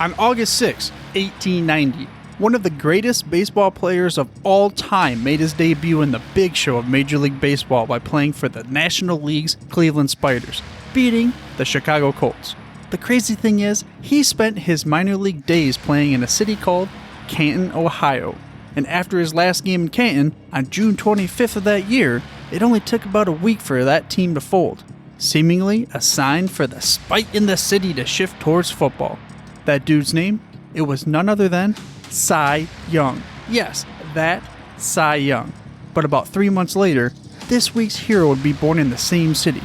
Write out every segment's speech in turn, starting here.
On August 6, 1890, one of the greatest baseball players of all time made his debut in the big show of Major League Baseball by playing for the National League's Cleveland Spiders, beating the Chicago Colts. The crazy thing is, he spent his minor league days playing in a city called Canton, Ohio. And after his last game in Canton, on June 25th of that year, it only took about a week for that team to fold, seemingly a sign for the spite in the city to shift towards football. That dude's name? It was none other than Cy Young. Yes, that Cy Young. But about 3 months later, this week's hero would be born in the same city,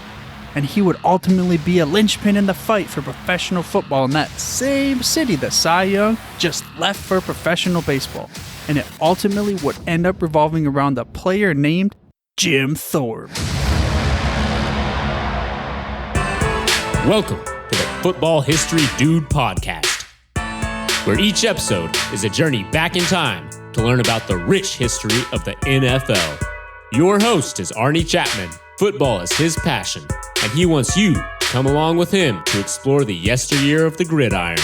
and he would ultimately be a linchpin in the fight for professional football in that same city that Cy Young just left for professional baseball. And it ultimately would end up revolving around a player named Jim Thorpe. Welcome to the Football History Dude podcast, where each episode is a journey back in time to learn about the rich history of the NFL. Your host is Arnie Chapman. Football is his passion, and he wants you to come along with him to explore the yesteryear of the gridiron.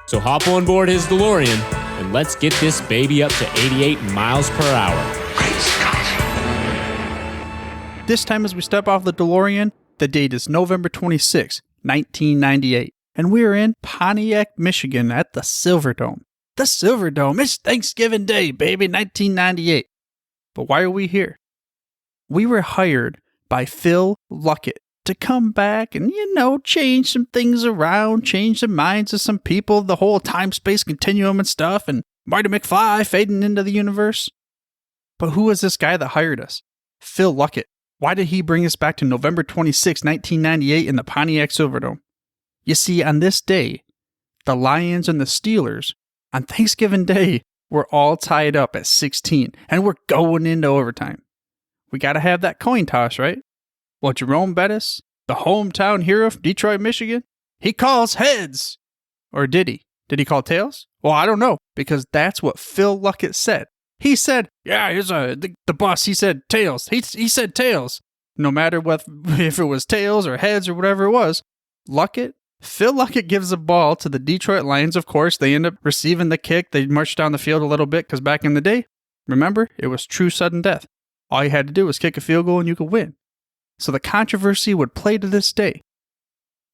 So hop on board his DeLorean and let's get this baby up to 88 miles per hour. Great Scott! This time as we step off the DeLorean, the date is November 26, 1998, and we are in Pontiac, Michigan at the Silverdome. The Silverdome, it's Thanksgiving Day, baby, 1998. But why are we here? We were hired by Phil Luckett to come back and, change some things around, change the minds of some people, the whole time-space continuum and stuff, and Marty McFly fading into the universe. But who was this guy that hired us? Phil Luckett. Why did he bring us back to November 26, 1998 in the Pontiac Silverdome? You see, on this day, the Lions and the Steelers, on Thanksgiving Day, were all tied up at 16, and we're going into overtime. We gotta have that coin toss, right? Well, Jerome Bettis, the hometown hero of Detroit, Michigan, he calls heads. Or did he? Did he call tails? Well, I don't know, because that's what Phil Luckett said. He said, yeah, here's the boss, he said tails. He said tails. No matter if it was tails or heads or whatever it was, Phil Luckett gives the ball to the Detroit Lions, of course. They end up receiving the kick. They march down the field a little bit, because back in the day, remember, it was true sudden death. All you had to do was kick a field goal and you could win. So the controversy would play to this day.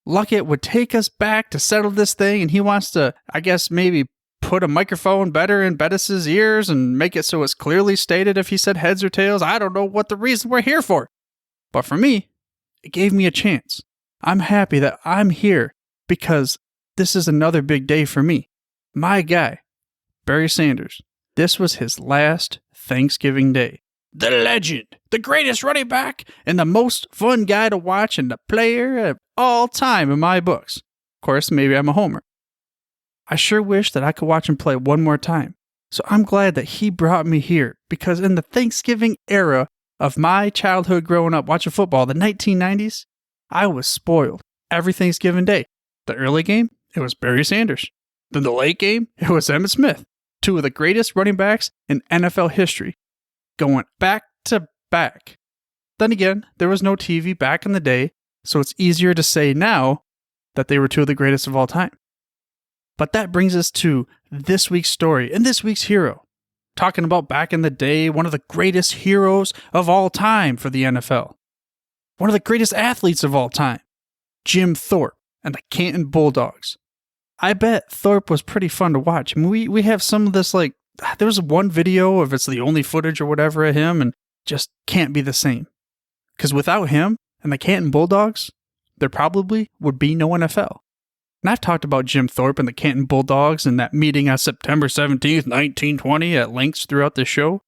Luckett would take us back to settle this thing, and he wants to, I guess, maybe put a microphone better in Bettis' ears and make it so it's clearly stated if he said heads or tails. I don't know what the reason we're here for. But for me, it gave me a chance. I'm happy that I'm here because this is another big day for me. My guy, Barry Sanders, this was his last Thanksgiving Day. The legend, the greatest running back, and the most fun guy to watch, and the player of all time in my books. Of course, maybe I'm a homer. I sure wish that I could watch him play one more time. So I'm glad that he brought me here, because in the Thanksgiving era of my childhood growing up watching football, the 1990s, I was spoiled every Thanksgiving Day. The early game, it was Barry Sanders. Then the late game, it was Emmitt Smith, two of the greatest running backs in NFL history, going back to back. Then again, there was no TV back in the day, so it's easier to say now that they were two of the greatest of all time. But that brings us to this week's story and this week's hero. Talking about back in the day, one of the greatest heroes of all time for the NFL. One of the greatest athletes of all time. Jim Thorpe and the Canton Bulldogs. I bet Thorpe was pretty fun to watch. I mean, we have some of this, like, there was one video, if it's the only footage or whatever of him, and just can't be the same. Because without him and the Canton Bulldogs, there probably would be no NFL. And I've talked about Jim Thorpe and the Canton Bulldogs and that meeting on September 17th, 1920 at lengths throughout the show.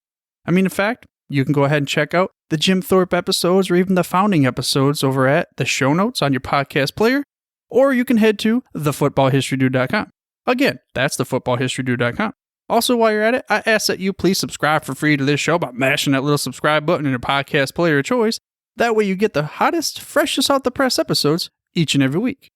I mean, in fact, you can go ahead and check out the Jim Thorpe episodes or even the founding episodes over at the show notes on your podcast player, or you can head to thefootballhistorydude.com. Again, that's thefootballhistorydude.com. Also, while you're at it, I ask that you please subscribe for free to this show by mashing that little subscribe button in your podcast player of choice. That way you get the hottest, freshest out the press episodes each and every week.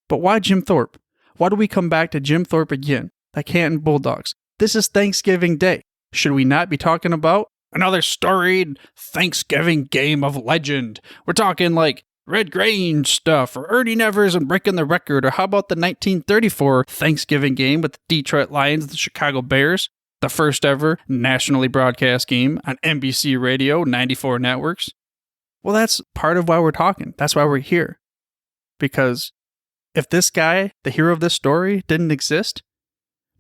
But why Jim Thorpe? Why do we come back to Jim Thorpe again? The Canton Bulldogs. This is Thanksgiving Day. Should we not be talking about another storied Thanksgiving game of legend? We're talking like Red Grange stuff, or Ernie Nevers and breaking the record, or how about the 1934 Thanksgiving game with the Detroit Lions and the Chicago Bears, the first ever nationally broadcast game on NBC Radio, 94 networks? Well, that's part of why we're talking. That's why we're here. Because if this guy, the hero of this story, didn't exist,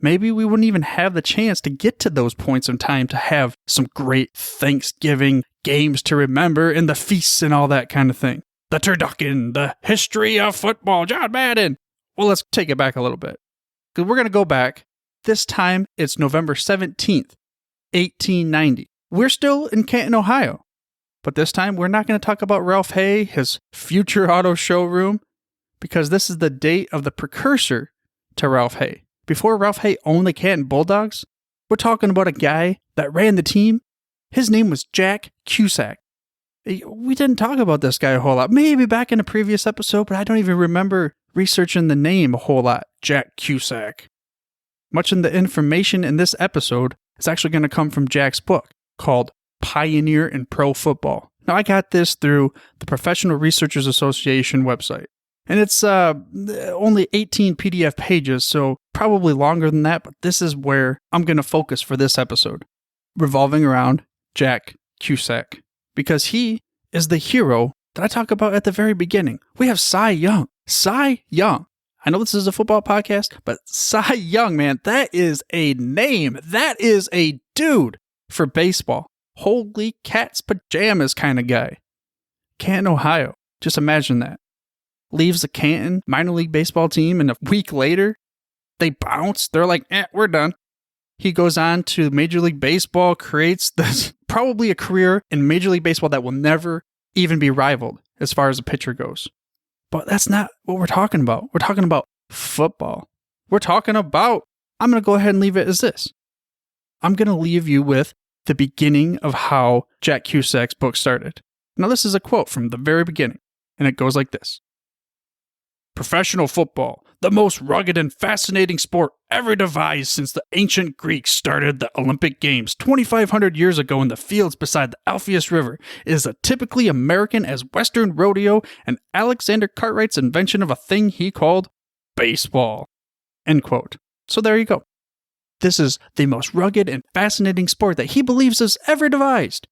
maybe we wouldn't even have the chance to get to those points in time to have some great Thanksgiving games to remember and the feasts and all that kind of thing. The turducken, the history of football, John Madden. Well, let's take it back a little bit. Because we're going to go back. This time, it's November 17th, 1890. We're still in Canton, Ohio. But this time, we're not going to talk about Ralph Hay, his future auto showroom, because this is the date of the precursor to Ralph Hay. Before Ralph Hay owned the Canton Bulldogs, we're talking about a guy that ran the team. His name was Jack Cusack. We didn't talk about this guy a whole lot. Maybe back in a previous episode, but I don't even remember researching the name a whole lot. Jack Cusack. Much of the information in this episode is actually going to come from Jack's book called Pioneer in Pro Football. Now, I got this through the Professional Researchers Association website. And it's only 18 PDF pages, so probably longer than that, but this is where I'm going to focus for this episode. Revolving around Jack Cusack. Because he is the hero that I talk about at the very beginning. We have Cy Young. Cy Young. I know this is a football podcast, but Cy Young, man, that is a name. That is a dude for baseball. Holy cat's pajamas kind of guy. Canton, Ohio. Just imagine that. Leaves the Canton minor league baseball team, and a week later, they bounce. They're like, we're done. He goes on to Major League Baseball, creates this probably a career in Major League Baseball that will never even be rivaled as far as a pitcher goes. But that's not what we're talking about. We're talking about football. I'm going to go ahead and leave it as this. I'm going to leave you with the beginning of how Jack Cusack's book started. Now, this is a quote from the very beginning, and it goes like this. Professional football, the most rugged and fascinating sport ever devised since the ancient Greeks started the Olympic Games 2,500 years ago in the fields beside the Alpheus River, is as typically American as Western rodeo and Alexander Cartwright's invention of a thing he called baseball. End quote. So there you go. This is the most rugged and fascinating sport that he believes is ever devised.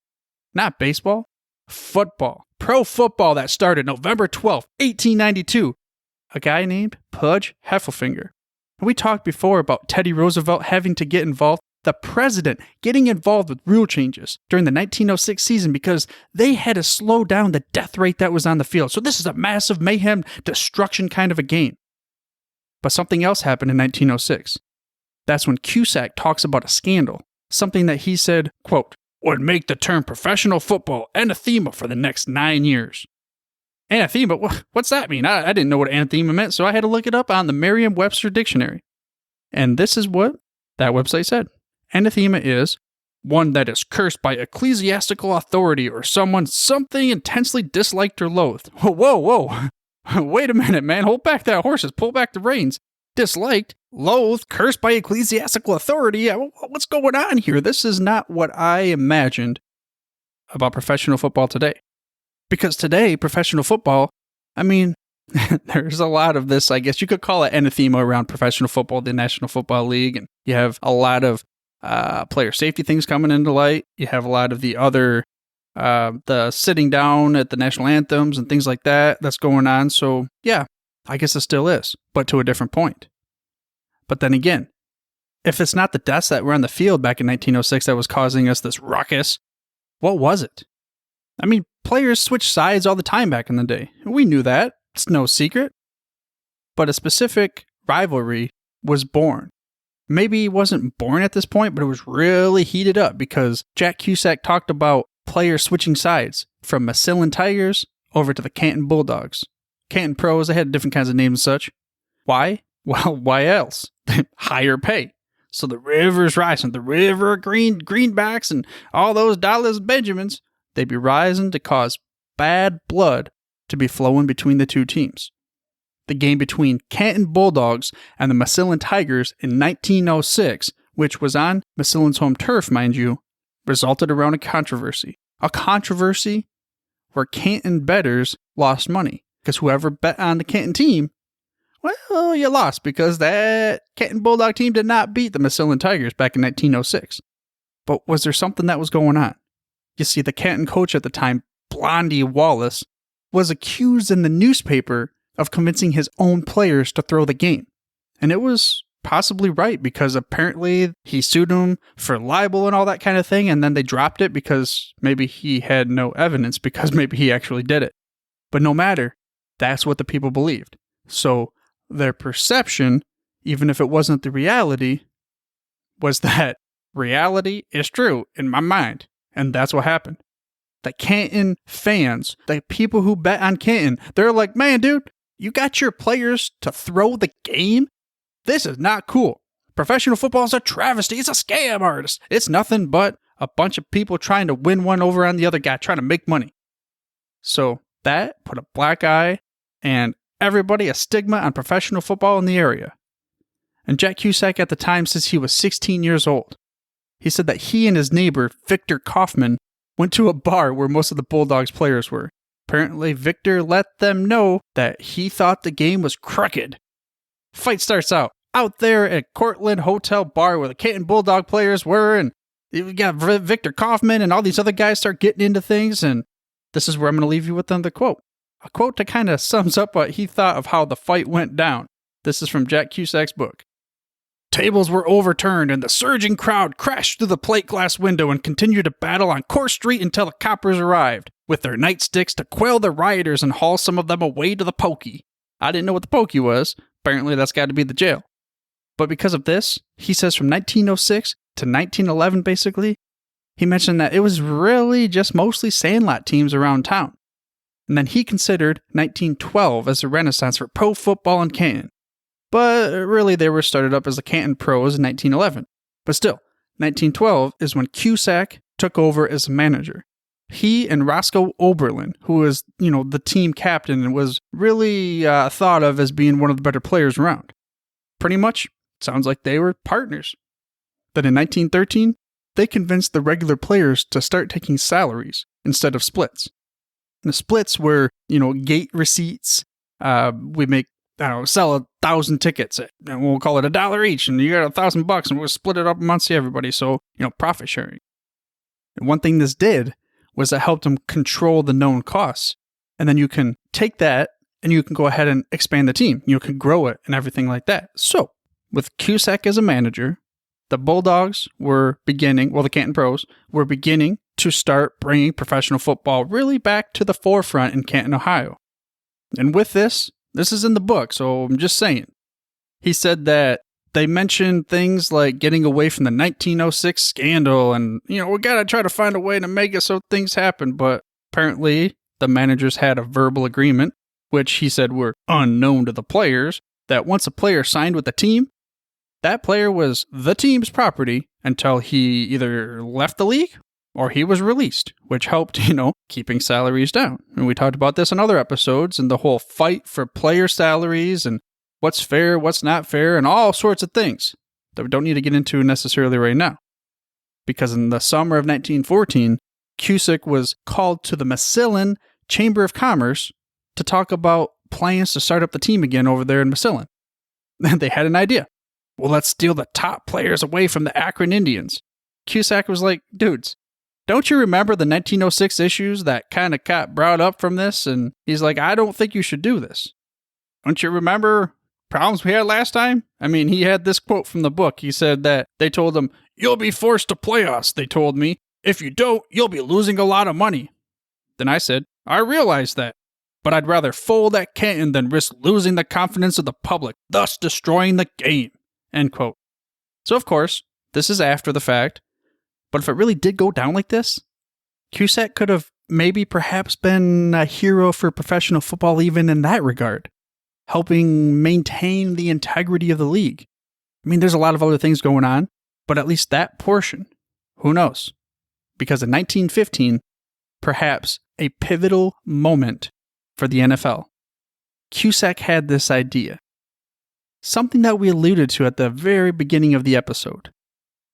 Not baseball, football. Pro football that started November 12th, 1892. A guy named Pudge Heffelfinger. We talked before about Teddy Roosevelt having to get involved, the president getting involved with rule changes during the 1906 season because they had to slow down the death rate that was on the field. So this is a massive mayhem, destruction kind of a game. But something else happened in 1906. That's when Cusack talks about a scandal, something that he said, quote, would make the term professional football anathema for the next 9 years. Anathema? What's that mean? I didn't know what anathema meant, so I had to look it up on the Merriam-Webster dictionary. And this is what that website said. Anathema is one that is cursed by ecclesiastical authority or something intensely disliked or loathed. Whoa. Wait a minute, man. Hold back that horses. Pull back the reins. Disliked, loathed, cursed by ecclesiastical authority. What's going on here? This is not what I imagined about professional football today. Because today, professional football, there's a lot of this, I guess you could call it anathema around professional football, the National Football League, and you have a lot of player safety things coming into light. You have a lot of the other, the sitting down at the national anthems and things like that that's going on. So, yeah, I guess it still is, but to a different point. But then again, if it's not the deaths that were on the field back in 1906 that was causing us this ruckus, what was it? Players switched sides all the time back in the day. We knew that. It's no secret. But a specific rivalry was born. Maybe it wasn't born at this point, but it was really heated up because Jack Cusack talked about players switching sides from Massillon Tigers over to the Canton Bulldogs. Canton Pros, they had different kinds of names and such. Why? Well, why else? Higher pay. So the river's rising. The river of greenbacks and all those dollars Benjamins, they'd be rising to cause bad blood to be flowing between the two teams. The game between Canton Bulldogs and the Massillon Tigers in 1906, which was on Massillon's home turf, mind you, resulted around a controversy. A controversy where Canton bettors lost money because whoever bet on the Canton team, well, you lost because that Canton Bulldog team did not beat the Massillon Tigers back in 1906. But was there something that was going on? You see, the Canton coach at the time, Blondie Wallace, was accused in the newspaper of convincing his own players to throw the game. And it was possibly right because apparently he sued him for libel and all that kind of thing, and then they dropped it because maybe he had no evidence because maybe he actually did it. But no matter, that's what the people believed. So their perception, even if it wasn't the reality, was that reality is true in my mind. And that's what happened. The Canton fans, the people who bet on Canton, they're like, man, dude, you got your players to throw the game? This is not cool. Professional football is a travesty. It's a scam artist. It's nothing but a bunch of people trying to win one over on the other guy, trying to make money. So that put a black eye and everybody a stigma on professional football in the area. And Jack Cusack at the time says he was 16 years old. He said that he and his neighbor, Victor Kaufman, went to a bar where most of the Bulldogs players were. Apparently, Victor let them know that he thought the game was crooked. Fight starts out there at Cortland Hotel Bar where the Canton Bulldog players were, and we got Victor Kaufman and all these other guys start getting into things, and this is where I'm going to leave you with the quote. A quote that kind of sums up what he thought of how the fight went down. This is from Jack Cusack's book. Tables were overturned and the surging crowd crashed through the plate glass window and continued to battle on Court Street until the coppers arrived with their nightsticks to quell the rioters and haul some of them away to the pokey. I didn't know what the pokey was. Apparently that's got to be the jail. But because of this, he says from 1906 to 1911 basically, he mentioned that it was really just mostly sandlot teams around town. And then he considered 1912 as a renaissance for pro football in Canton. But really they were started up as the Canton Pros in 1911. But still, 1912 is when Cusack took over as manager. He and Roscoe Oberlin, who was, the team captain and was really thought of as being one of the better players around. Pretty much, sounds like they were partners. Then in 1913, they convinced the regular players to start taking salaries instead of splits. And the splits were, gate receipts. We make, sell 1,000 tickets and we'll call it $1 each. And you got $1,000 and we'll split it up amongst everybody. So, profit sharing. And one thing this did was it helped them control the known costs. And then you can take that and you can go ahead and expand the team. You can grow it and everything like that. So with Cusack as a manager, the Bulldogs were beginning, the Canton Pros were beginning to start bringing professional football really back to the forefront in Canton, Ohio. And with this is in the book, so I'm just saying. He said that they mentioned things like getting away from the 1906 scandal and, we got to try to find a way to make it so things happen. But apparently the managers had a verbal agreement, which he said were unknown to the players, that once a player signed with the team, that player was the team's property until he either left the league or he was released, which helped, keeping salaries down. And we talked about this in other episodes and the whole fight for player salaries and what's fair, what's not fair, and all sorts of things that we don't need to get into necessarily right now. Because in the summer of 1914, Cusack was called to the Massillon Chamber of Commerce to talk about plans to start up the team again over there in Massillon. They had an idea. Well, let's steal the top players away from the Akron Indians. Cusack was like, dudes, don't you remember the 1906 issues that kind of got brought up from this? And he's like, I don't think you should do this. Don't you remember problems we had last time? I mean, he had this quote from the book. He said that they told him, you'll be forced to play us, they told me. If you don't, you'll be losing a lot of money. Then I said, I realize that, but I'd rather fold at Canton than risk losing the confidence of the public, thus destroying the game. End quote. So, of course, this is after the fact, but if it really did go down like this, Cusack could have perhaps been a hero for professional football even in that regard, helping maintain the integrity of the league. I mean, there's a lot of other things going on, but at least that portion, who knows? Because in 1915, perhaps a pivotal moment for the NFL. Cusack had this idea. Something that we alluded to at the very beginning of the episode.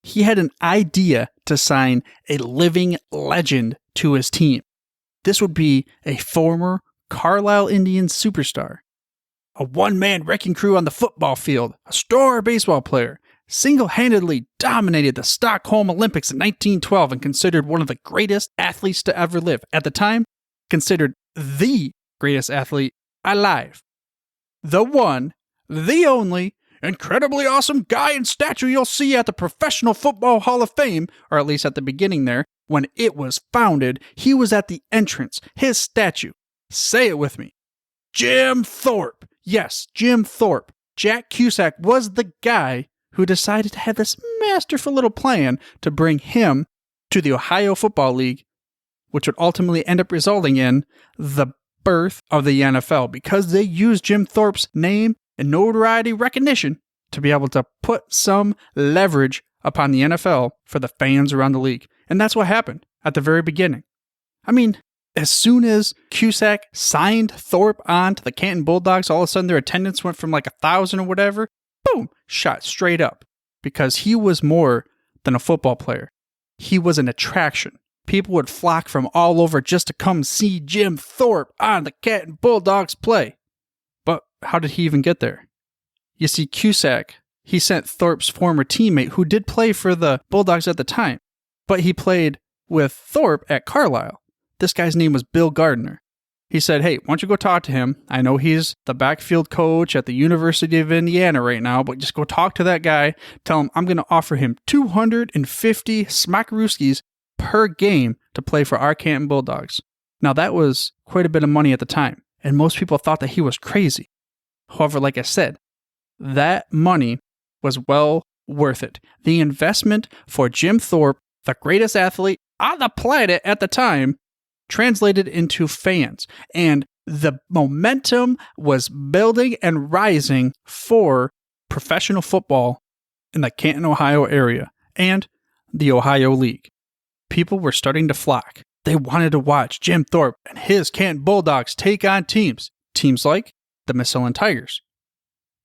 He had an idea to sign a living legend to his team. This would be a former Carlisle Indians superstar, a one-man wrecking crew on the football field, a star baseball player, single-handedly dominated the Stockholm Olympics in 1912 and considered one of the greatest athletes to ever live. At the time, considered the greatest athlete alive. The one, the only, incredibly awesome guy and statue you'll see at the Professional Football Hall of Fame, or at least at the beginning there, when it was founded. He was at the entrance. His statue. Say it with me. Jim Thorpe. Yes, Jim Thorpe. Jack Cusack was the guy who decided to have this masterful little plan to bring him to the Ohio Football League, which would ultimately end up resulting in the birth of the NFL, because they used Jim Thorpe's name and notoriety recognition to be able to put some leverage upon the NFL for the fans around the league. And that's what happened at the very beginning. I mean, as soon as Cusack signed Thorpe on to the Canton Bulldogs, all of a sudden their attendance went from like 1,000 or whatever, boom, shot straight up, because he was more than a football player. He was an attraction. People would flock from all over just to come see Jim Thorpe on the Canton Bulldogs play. But how did he even get there? You see, Cusack, he sent Thorpe's former teammate, who did play for the Bulldogs at the time, but he played with Thorpe at Carlisle. This guy's name was Bill Gardner. He said, hey, why don't you go talk to him? I know he's the backfield coach at the University of Indiana right now, but just go talk to that guy. Tell him I'm going to offer him 250 smackarooskies per game to play for our Canton Bulldogs. Now, that was quite a bit of money at the time, and most people thought that he was crazy. However, like I said, that money was well worth it. The investment for Jim Thorpe, the greatest athlete on the planet at the time, translated into fans, and the momentum was building and rising for professional football in the Canton, Ohio area and the Ohio League. People were starting to flock. They wanted to watch Jim Thorpe and his Canton Bulldogs take on teams like the Massillon Tigers.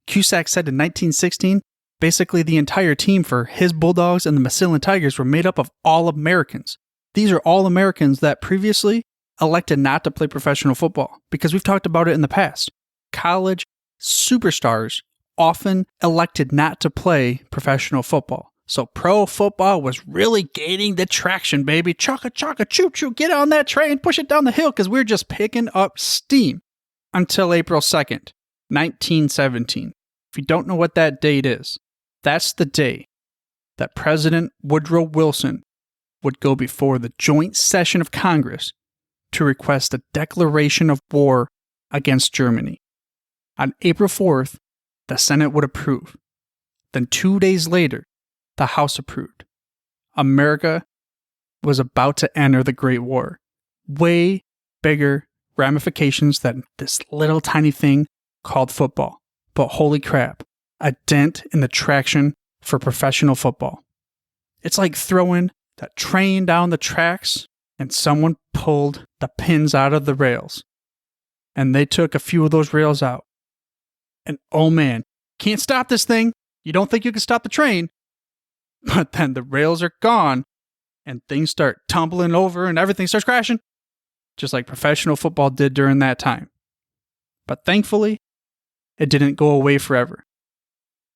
Cusack said in 1916, basically the entire team for his Bulldogs and the Massillon Tigers were made up of all Americans. These are all Americans that previously elected not to play professional football, because we've talked about it in the past. College superstars often elected not to play professional football. So pro football was really gaining the traction, baby. Chaka chaka choo choo, get on that train, push it down the hill, because we're just picking up steam. Until April 2nd, 1917. If you don't know what that date is, that's the day that President Woodrow Wilson would go before the joint session of Congress to request a declaration of war against Germany. On April 4th, the Senate would approve. Then 2 days later, the House approved. America was about to enter the Great War. Way bigger ramifications than this little tiny thing called football. But holy crap, a dent in the traction for professional football. It's like throwing that train down the tracks and someone pulled the pins out of the rails. And they took a few of those rails out. And oh man, can't stop this thing. You don't think you can stop the train. But then the rails are gone and things start tumbling over and everything starts crashing. Just like professional football did during that time. But thankfully, it didn't go away forever.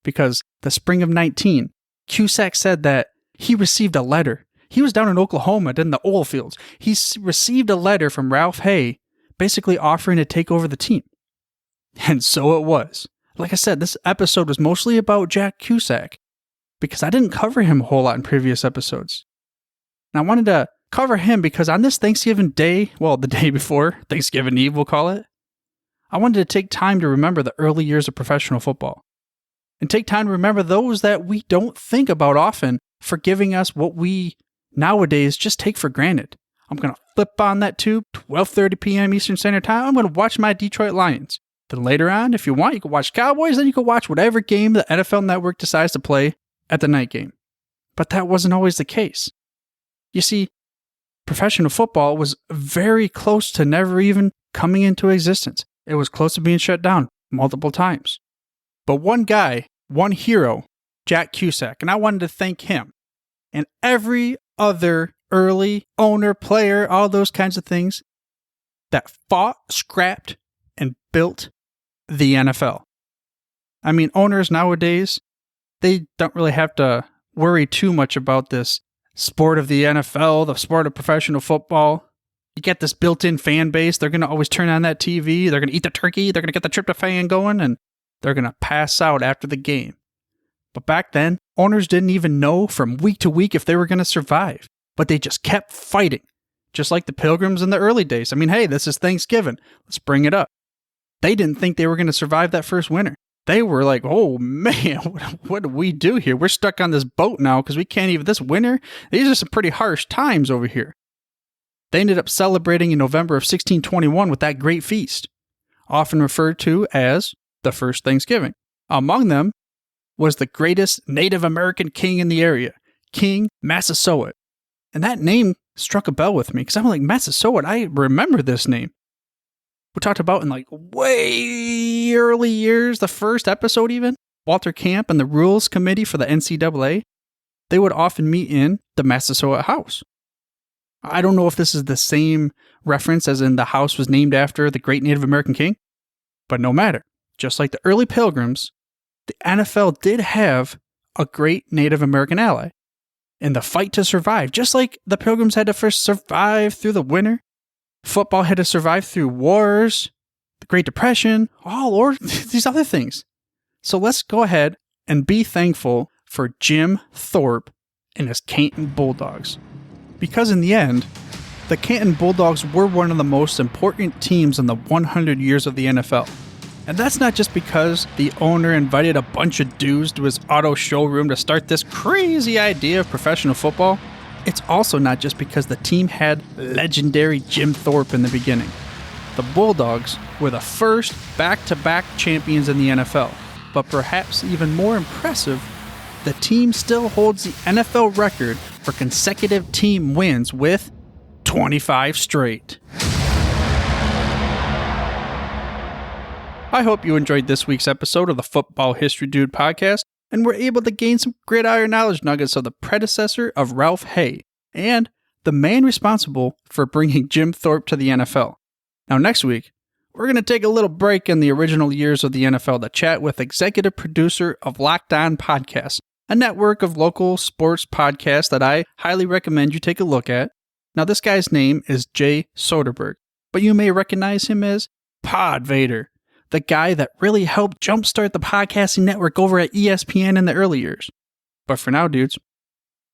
Because the spring of 19, Cusack said that he received a letter. He was down in Oklahoma in the oil fields. He received a letter from Ralph Hay basically offering to take over the team. And so it was. Like I said, this episode was mostly about Jack Cusack because I didn't cover him a whole lot in previous episodes. And I wanted to cover him because on this Thanksgiving Day, well, the day before, Thanksgiving Eve we'll call it, I wanted to take time to remember the early years of professional football. And take time to remember those that we don't think about often for giving us what we nowadays just take for granted. I'm going to flip on that tube, 12:30 p.m. Eastern Standard Time. I'm going to watch my Detroit Lions. Then later on, if you want, you can watch Cowboys. Then you can watch whatever game the NFL Network decides to play at the night game. But that wasn't always the case. You see, professional football was very close to never even coming into existence. It was close to being shut down multiple times. But one guy, one hero, Jack Cusack, and I wanted to thank him and every other early owner, player, all those kinds of things that fought, scrapped, and built the NFL. I mean, owners nowadays, they don't really have to worry too much about this sport of the NFL, the sport of professional football. You get this built-in fan base. They're going to always turn on that TV. They're going to eat the turkey. They're going to get the tryptophan going, and they're going to pass out after the game. But back then, owners didn't even know from week to week if they were going to survive. But they just kept fighting, just like the Pilgrims in the early days. I mean, hey, this is Thanksgiving. Let's bring it up. They didn't think they were going to survive that first winter. They were like, oh man, what do we do here? We're stuck on this boat now because we can't even, this winter, these are some pretty harsh times over here. They ended up celebrating in November of 1621 with that great feast, often referred to as the first Thanksgiving. Among them was the greatest Native American king in the area, King Massasoit. And that name struck a bell with me because I'm like, Massasoit, I remember this name. We talked about in like way early years, the first episode even, Walter Camp and the Rules Committee for the NCAA, they would often meet in the Massasoit House. I don't know if this is the same reference as in the house was named after the great Native American king, but no matter. Just like the early Pilgrims, the NFL did have a great Native American ally in the fight to survive. Just like the Pilgrims had to first survive through the winter, football had to survive through wars, the Great Depression, or these other things. So let's go ahead and be thankful for Jim Thorpe and his Canton Bulldogs. Because in the end, the Canton Bulldogs were one of the most important teams in the 100 years of the NFL. And that's not just because the owner invited a bunch of dudes to his auto showroom to start this crazy idea of professional football. It's also not just because the team had legendary Jim Thorpe in the beginning. The Bulldogs were the first back-to-back champions in the NFL. But perhaps even more impressive, the team still holds the NFL record for consecutive team wins with 25 straight. I hope you enjoyed this week's episode of the Football History Dude podcast and were able to gain some gridiron knowledge nuggets of the predecessor of Ralph Hay and the man responsible for bringing Jim Thorpe to the NFL. Now next week, we're going to take a little break in the original years of the NFL to chat with executive producer of Locked On Podcasts, a network of local sports podcasts that I highly recommend you take a look at. Now this guy's name is Jay Soderberg, but you may recognize him as Pod Vader, the guy that really helped jumpstart the podcasting network over at ESPN in the early years. But for now, dudes,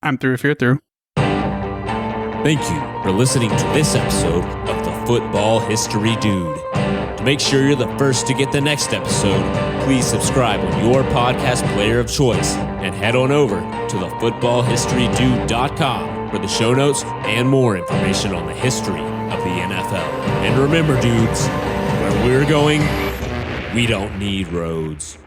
I'm through if you're through. Thank you for listening to this episode of the Football History Dude. To make sure you're the first to get the next episode, please subscribe on your podcast player of choice and head on over to thefootballhistorydude.com for the show notes and more information on the history of the NFL. And remember, dudes, where we're going, we don't need roads.